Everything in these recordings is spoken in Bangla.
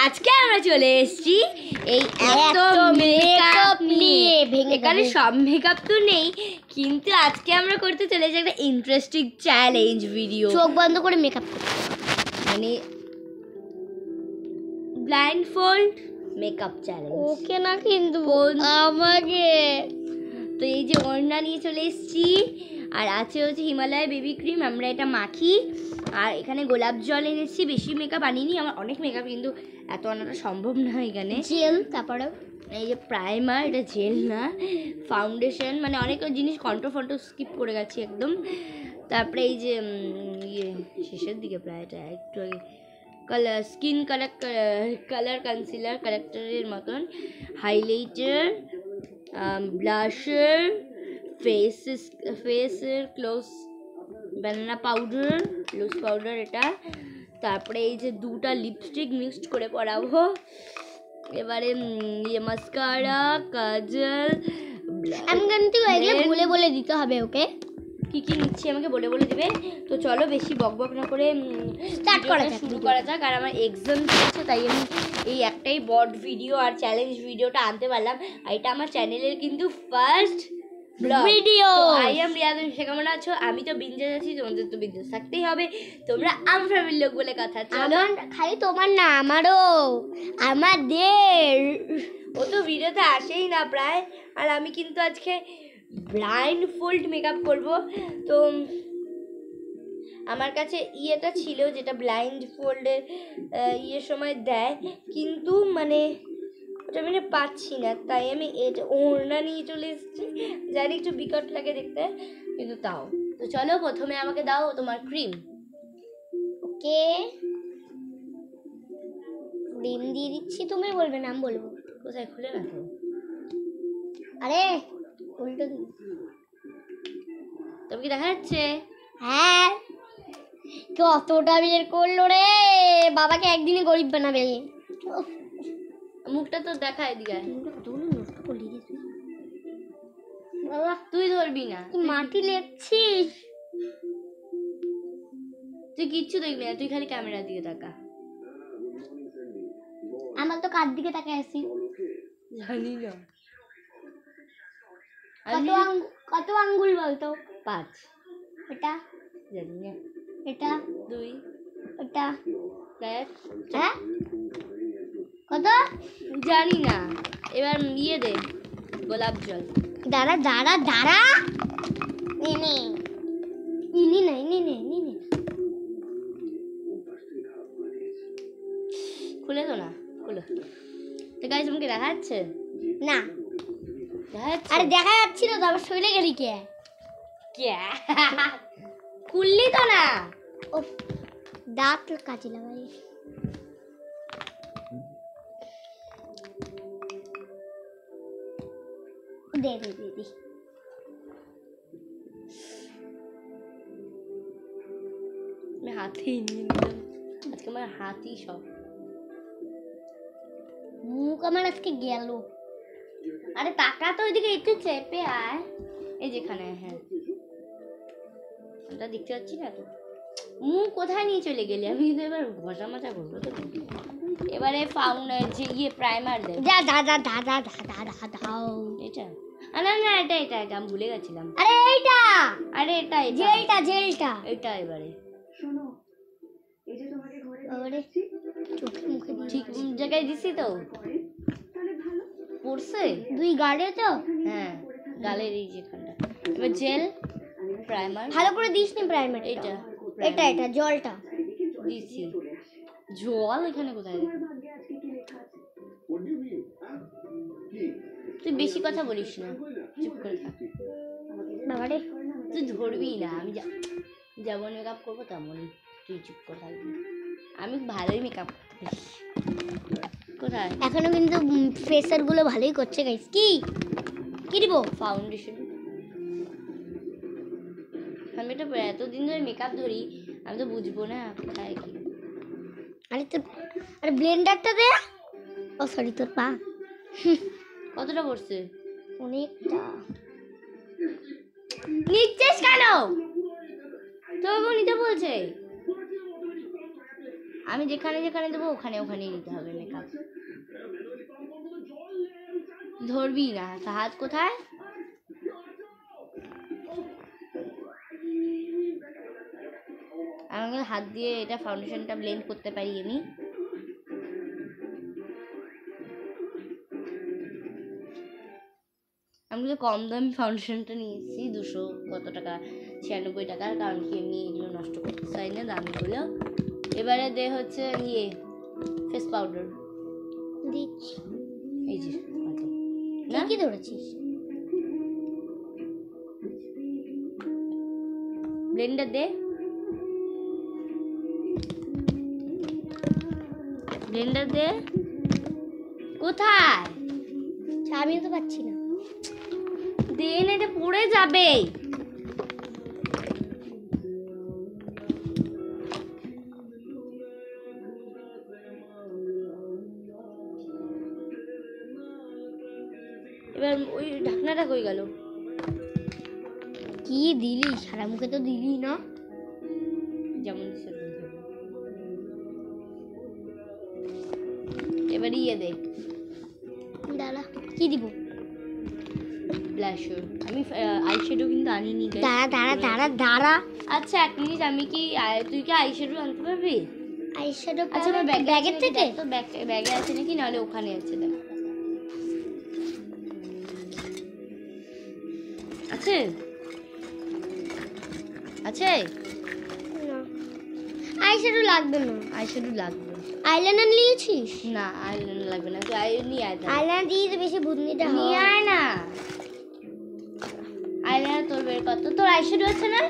আজকে আমরা চলে এসেছি এই এত মেকআপ নিয়ে। এখানে সব মেকআপ তো নেই, কিন্তু আজকে আমরা করতে চলেছি একটা ইন্টারেস্টিং চ্যালেঞ্জ ভিডিও। চোখ বন্ধ করে মেকআপ করতে, মানে ব্লাইন্ডফোল্ড মেকআপ চ্যালেঞ্জ। ওকে না কিন্তু আমাকে। তো এই যে ওড়না নিয়ে চলে এসেছি, আর আছে হচ্ছে হিমালয় বেবি ক্রিম, আমরা এটা মাখি। আর এখানে গোলাপ জল এনেছি, বেশি মেকআপ আনিনি, আমার অনেক মেকআপ কিন্তু এত আনাটা সম্ভব না। এখানে জেল, তারপরে এই যে প্রাইমার, এটা জেল না, ফাউন্ডেশন, মানে অনেক জিনিস কন্ট্রো ফন্ট্রো স্কিপ করে গেছি একদম। তারপরে এই যে ইয়ে শেষের দিকে প্রায়, এটা একটু আগে কালার স্কিন কালার কনসিলার কারেক্টারের মতন, হাইলাইটার, ব্লাশার, ফেসের close banana powder, loose powder এটা। তারপরে এই যে দুটা লিপস্টিক মিক্সড করে পরাবো। এবারে ইয়ে মাস্কারা, কাজল, আমি কিন্তু এগুলো বলে বলে দিতে হবে। ওকে, কি কি নিচ্ছি আমাকে বলে বলে দিবে। তো চলো বেশি বকবক না করে শুরু করা যাক। আর আমার এক্সাম চলছে, তাই আমি এই একটাই বড় ভিডিও আর চ্যালেঞ্জ ভিডিওটা আনতে পারলাম। আর এটা আমার চ্যানেলের কিন্তু first video. I am Riyad, কেমন আছো? আমি তো বিন্দাস আছি, তোমাদের তো বিন্দাস থাকতেই হবে। তোমরা আমার ফ্যামিলির লোক বলে কথা। চলো, খালি তোমার না, আমারও, আমাদের। ও তো ভিডিওতে আসেই না প্রায়। আর আমি কিন্তু আজকে ব্লাইন্ডফোল্ড মেকআপ করব। তো আমার কাছে ইয়েটা ছিল যেটা ব্লাইন্ডফোল্ডের ইয়ের সময় দেয়, কিন্তু মানে ওটা আমি পাচ্ছি না, তাই আমি এটা ওড়না নিয়ে চলে এসেছি। জানি একটু বিকট লাগে দেখতে, কিন্তু তাও। তো চলো, প্রথমে আমাকে দাও তোমার ক্রিম। ওকে, ক্রিম দিয়ে দিচ্ছি, তুমি বলবে নাম বলবো। কোথায় খুলে না তো? আরে উল্টো দিন। তবে কি দেখা যাচ্ছে? হ্যাঁ, কতটা বের করলো রে, বাবাকে একদিনে গরিব বানাবে। মুখটা তো দেখা, এদিকে নষ্ট করলি রে তুই। বাবা তুই ধরবি না, তুই মাটি লেপছিস। তুই কিচ্ছু দেখবি না, তুই খালি ক্যামেরার দিকে তাকা। আমার তো কার দিকে তাকায় আছি জানি না। কত আঙ্গুল বলতো? 5। এটা জানি না। এটা 2, এটা 1। হ্যাঁ, কত জানি না। এবার ইয়ে দে, গোলাপ জল। দাঁড়া দাঁড়া দাঁড়া, নে নে ইনি নাই, নে নে নে নে। খুলে তো না, খুলে। তো গাইস, তোমাকে দেখা যাচ্ছে না? দেখা যাচ্ছে? আরে দেখা যাচ্ছিল তো, আবার শৈলে গেলি কে? খুললি তো না। ও, দাঁত কাজে লাগাই। দে দে দে দে। আমি হাতেই নিয়ে নিলাম, আজকে আমার হাতই সব। মুখ আমার আজকে গেল। আরে টাকা তো ওইদিকে একটু চেপে আয়, এই যেখানে। হ্যাঁ, ওটা দেখতে পাচ্ছি না তো। মুখ কোথায় নিয়ে চলে গেলি? আমি কিন্তু এবার ঘষা মাজা করবো তো। এবারে ফাউন্ডার যে ইয়ে প্রাইমার দে। যা দা দা দা দা দা দা দাও। এটা না না, এটা এটা এটা আমি ভুলে গেছিলাম। আরে এইটা, আরে এটা জেলটা জেলটা এটা। এবারে আরে চোখে মুখে ঠিক জায়গায় দিছি তো, পড়ছে দুই গালে তো। হ্যাঁ, গালের এই যেখানটা। এবার জেল প্রাইমার ভালো করে দিস নি প্রাইমার। এটা এটা এটা জলটা দিছি। জল এখানে কোথায়? তুই বেশি কথা বলিস না, চুপ করে থাক। বাবারে, তুই ধরবি না, আমি যেমন মেকআপ করবো তেমনই তুই চুপ করে থাকবি। আমি ভালোই মেকআপ করতে পারি। কোথায়? এখনো কিন্তু ফেসার গুলো ভালোই করছে গাইস। কি কি দিব? ফাউন্ডেশন। আমি তো এতদিন ধরে মেকআপ ধরি, আমি তো বুঝবো না কোথায় কি। আরে তোর, আরে ব্লেন্ডারটা দে। ও সরি, তোর পা। কতটা পড়ছে? অনেকটা। নিচ্ছিস কেন? তোকে নিতে বলছে। আমি যেখানে যেখানে দেবো ওখানে ওখানেই দিতে হবে মেকআপ। ধরবি না, হাত কোথায়? আমাকে হাত দিয়ে এটা ফাউন্ডেশনটা ব্লেন্ড করতে পারি আমি। আমি তো কম দামি ফাউন্ডেশনটা নিয়েছি 200 কত টাকা, 96 টাকার, কারণ কি এমনি এগুলো নষ্ট করতে চাই না দামিগুলো। এবারে দে হচ্ছে ইয়ে ফেস পাউডার দিচ্ছি। এই যে না কি ধরেছিস? ব্লেন্ডার দে, ব্লেন্ডার দে। কোথায়? আমিও তো পাচ্ছি না। দে না, এটা পড়ে যাবে। এবার ওই ঢাকনাটা কই গেল? কি দিলি? সারা মুখে তো দিলি না। যেমন এবার ইয়ে দে। দাঁড়া, কি দিব? ব্লাশার। আমি আইশ্যাডো কিন্তু আনিনি। দাঁড়া দাঁড়া দাঁড়া দাঁড়া। আচ্ছা এক মিনিট, আমি কি তুই কি আইশ্যাডো আনতে পারবি? আইশ্যাডো আচ্ছা আমার ব্যাগের থেকে? তো ব্যাগে আছে নাকি, নাহলে ওখানে আছে। দেখ আছে আছে। আইশ্যাডো লাগবে না। আইশ্যাডো লাগবে। আইলাইনার নিয়েছিস? না আইলাইনার লাগবে না, তুই নিয়ে আয়। আইলাইনার দিয়ে তো বেশি বুদ্ধনিটা নিয়ে আয় না। আইলাইনার তোর বের কর তো। তোর আইশ্যাডো আছে না?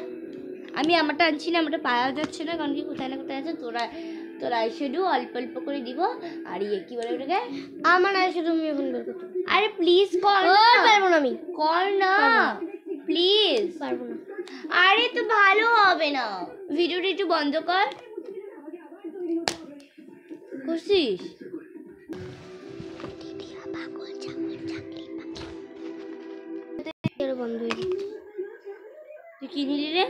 আমি আমারটা আনছি না, আমারটা পাওয়া যাচ্ছে না, কারণ কি কোথায় না কোথায় আছে। তোর আইশ্যাডো অল্প অল্প করে দিব। আর ইয়ে কি বলে ওটাকে, আমার আইশ্যাডো আমি এখন বের করতে। আরে প্লিজ কর। পারবো না আমি। কর না প্লিজ। পারবো না। আরে তো ভালো হবে না, ভিডিওটা একটু বন্ধ কর। করছিস? বন্ধ হয়ে গেছে। তুই কি নিলি রে?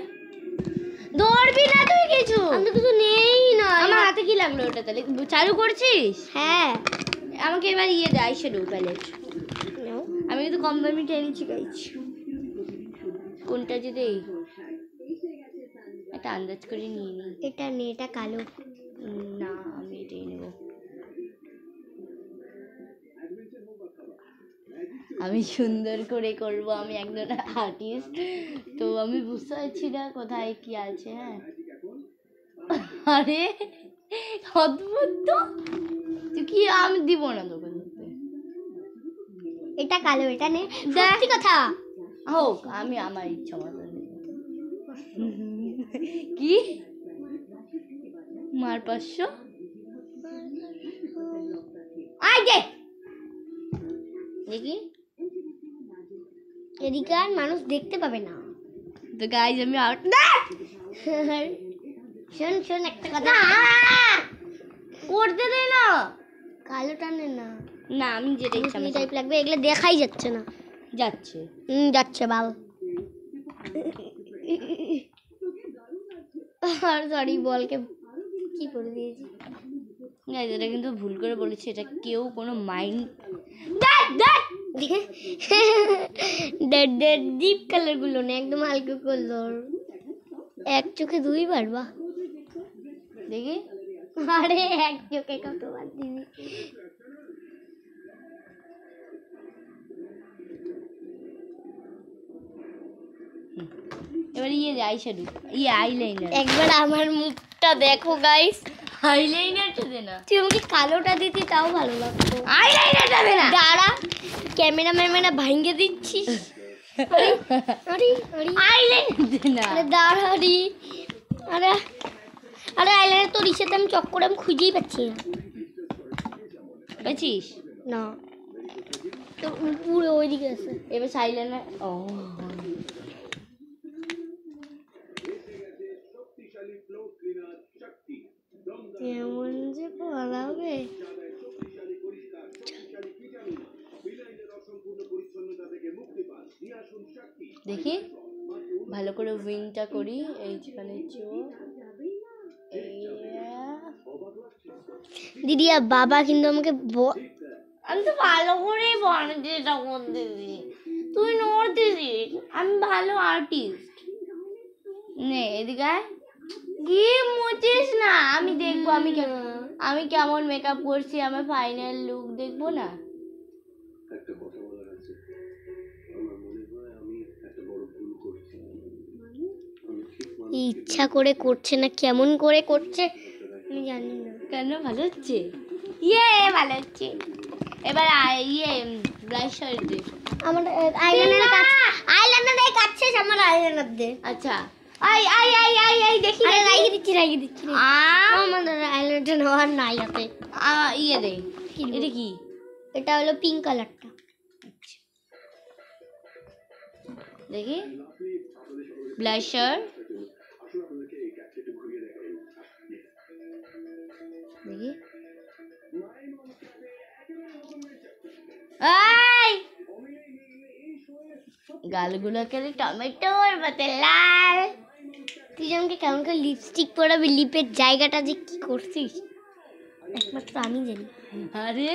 ধরবি না তুই কিছু। আমি কিছু নেই না। আমার হাতে কি লাগলো ওটা? তাহলে চালু করছিস? হ্যাঁ। আমাকে এবার ইয়ে দে, আইশ্যাডো প্যালেট। আমি কিন্তু কম দামি টেনেছি গাইছি। কোনটা যে দেই একটা আন্দাজ করে নিয়ে নি। এটা নে, এটা কালো। না আমি এটাই নেব। আমি সুন্দর করে করব, আমি একজন আর্টিস্ট, তো আমি বুঝতে পারছি না কোথায় কি আছে। হ্যাঁ আরে অদ্ভুত তো। তুই কি, আমি দিব না তোকে। এটা কালো, এটা নে। সত্যি কথা হোক, আমি আমার ইচ্ছা মতো নেব। কি মার 500? আই দে দেখি। এদিকে আর মানুষ দেখতে পাবে না তো গাইজ আমি আউট। শোন শোন একটা কথা, করতে দে না। কালোটা নে না। না আমি যেটা ইচ্ছা এই টাইপ লাগবে, এগুলো দেখাই যাচ্ছে না। যাচ্ছে। যাচ্ছে বাল। আর সরি, বলকে কি করে দিয়েছি। গাইজ এটা কিন্তু ভুল করে বলেছি, এটা কেউ কোনো মাইন্ড। ডিপ কালার গুলো না, একদম হালকা কালার। এক চোখে দুইবার, বাহ। দেখি আরে এক চোখে কতবার দিবি? এবার ইয়ে আইশ্যাডো, ইয়ে আইলাইনার। একবার আমার মুখটা দেখো গাইস। আইলাইনারটা দে না। তুই আমাকে কালোটা দিতি তাও ভালো লাগতো। আইলাইনারটা দে না। দাঁড়া, ক্যামেরাম্যান ভাঙে দিচ্ছিস। আরে আরে আরে আইলাইনার দে না। আরে দাঁড়া রে। আরে আরে আইলাইনার তোর ইসেতে আমি চক্করে আমি খুঁজেই পাচ্ছি না। পেয়েছিস? না, তো পুরো ওইদিকে আছে। এবার আইলাইনার। ও কেমন যে পড়াবে। দেখি ভালো করে উইংটা করি। এইখানে চোখ, দিদি আর বাবা কিন্তু আমাকে আমি তো ভালো করেই বানাচ্ছি এটা করতেছি, তুই নড়তেছিস। আমি ভালো আর্টিস্ট। নে এদিকে আয়। কি মুছিস না, আমি দেখবো আমি কেমন মেকআপ করছি, আমার ফাইনাল লুক দেখবো না? ইচ্ছা করে করছে না কেমন করে করছে আমি জানি না। কেন ভালো হচ্ছে? ইয়ে ভালো হচ্ছে। এবার ব্লাশার দে। আমার আইলাইনার কাজ শেষ, আমার আইলাইনার দে। আচ্ছা আই দেখি লাগিয়ে দিচ্ছি আমাদের আইলাইনারটা নেওয়ার নাই হাতে। ইয়ে দে। এটা কি? এটা হলো পিঙ্ক কালারটা। দেখি ব্লাশার দেখি। গালগুলো কেন টমেটোর মতো লাল। তুই আমাকে কেমন করে লিপস্টিক পরাবি, লিপের জায়গাটা যে কি করছিস একমাত্র আমি জানি। আরে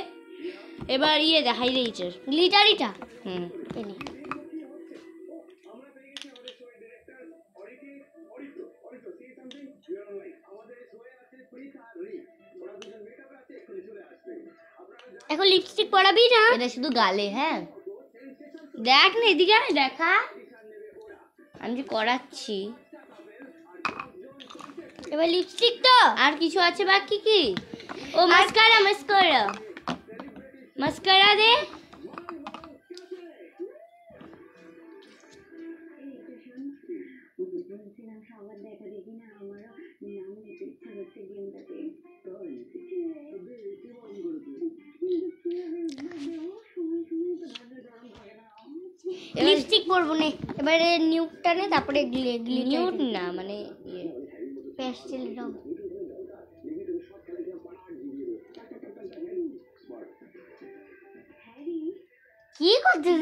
এবার দে হাইলাইটার গ্লিটারিটা। এনে এখন লিপস্টিক পরাবি না? এটা শুধু গালে। হ্যাঁ দেখ না এদিকে দেখা, আমি যে করাচ্ছি। এবার লিপস্টিক তো আর কিছু আছে বাকি? কি? ও মাস্কারা মাস্কারা দে। লিপস্টিক পরবো না, এবারে নিউডটা নে, তারপরে নিউড না মানে প্যাস্টেল রং। কি করছিস?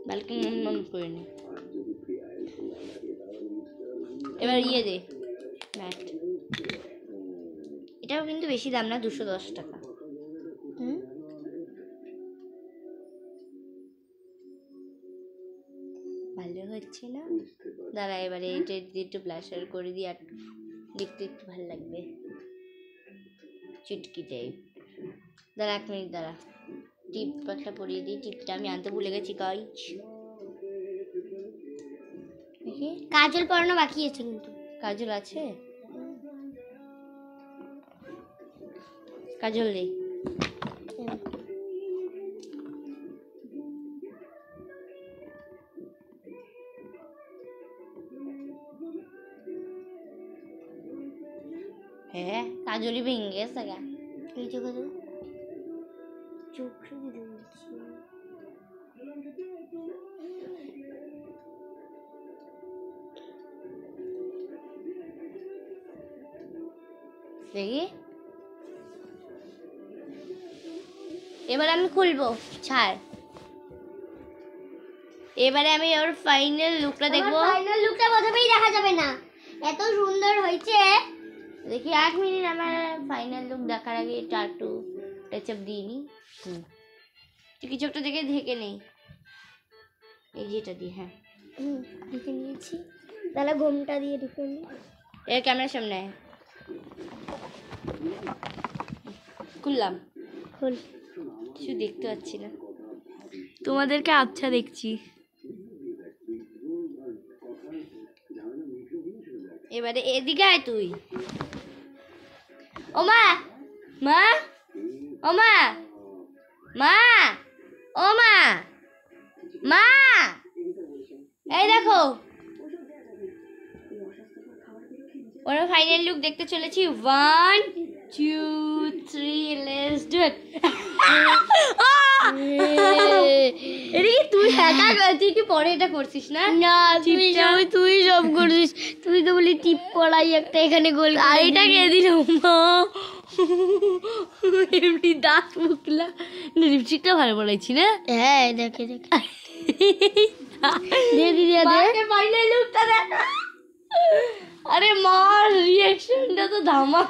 বালকে মম করে নি। এবার দে ম্যাট। এটাও কিন্তু বেশি দাম না, 210 টাকা। ভালো হচ্ছে না? দাঁড়া এবারে এটা দিয়ে একটু ব্লাশার করে দিই, আর দেখতে একটু ভালো লাগবে, চুটকি টাইপ। দাঁড়া 1 মিনিট দাঁড়া, টিপ একটা পরিয়ে দিই। টিপটা আমি আনতে ভুলে গেছি গাইস। দেখি কাজল পরানো বাকি আছে কিন্তু। কাজল আছে? কাজল দে। হ্যাঁ কাজলই ভেঙে গেছে গা। এই যে কাজল চোখ শুধু দিচ্ছি। দেখি এবার আমি খুলবো, ছাড়। এবারে আমি ওর ফাইনাল লুকটা দেখবো। ফাইনাল লুকটা প্রথমেই দেখা যাবে না, এত সুন্দর হয়েছে। দেখি 1 মিনিট, আমার ফাইনাল লুক দেখার আগে একটু টাচ আপ দিয়ে নি। তুই কিছু একটা দেখে ঢেকে নেই, এই যেটা দিয়ে। হ্যাঁ ঢেকে নিয়েছি, তাহলে ঘুমটা দিয়ে ঢেকে নি। এর ক্যামেরার সামনে খুললাম। খুল। কিছু দেখতে পাচ্ছি না, তোমাদেরকে আচ্ছা দেখছি। এবারে এদিকে আয় তুই। ও মা, মা, ও মা, মা, ও মা, মা, এই দেখো ওরা ফাইনাল লুক দেখতে চলেছি। 1 2 3 লেটস ডু ইট। এটা কি তুই একা তুই কি পরে এটা করছিস না? না তুই সব করছিস, তুই তো বলি টিপ পড়াই একটা এখানে গোল। আর এটা কে দিল? মা এমনি দাঁত মুখলা লিপস্টিকটা ভালো বলেছি না। হ্যাঁ দেখে দেখে দে দিদি দে ফাইনাল লুকটা দেখ। আরে মার রিঅ্যাকশনটা তো ধামাক।